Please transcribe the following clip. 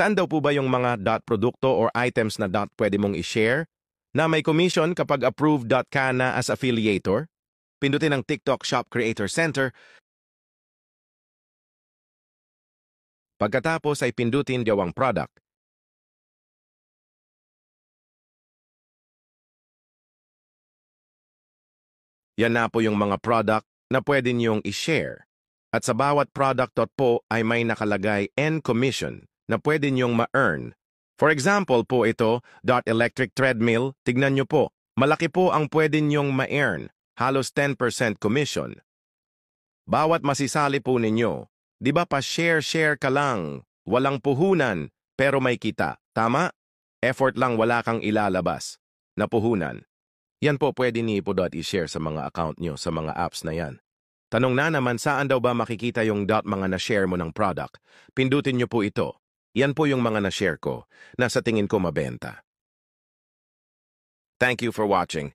Saan daw po ba yung mga produkto or items na pwede mong i-share na may commission kapag approved ka na as affiliator? Pindutin ang TikTok Shop Creator Center. Pagkatapos ay pindutin gawang product. Yan na po yung mga product na pwede niyong i-share. At sa bawat product po ay may nakalagay end commission na pwede niyong ma-earn. For example po ito, electric treadmill, tignan niyo po, malaki po ang pwede niyong ma-earn, halos 10% commission. Bawat masisali po ninyo, di ba pa share ka lang, walang puhunan, pero may kita, tama? Effort lang wala kang ilalabas, na puhunan. Yan po pwede niyo po i-share sa mga account niyo, sa mga apps na yan. Tanong na naman saan daw ba makikita yung mga na-share mo ng product? Pindutin niyo po ito. Yan po yung mga na-share ko na sa tingin ko mabenta. Thank you for watching.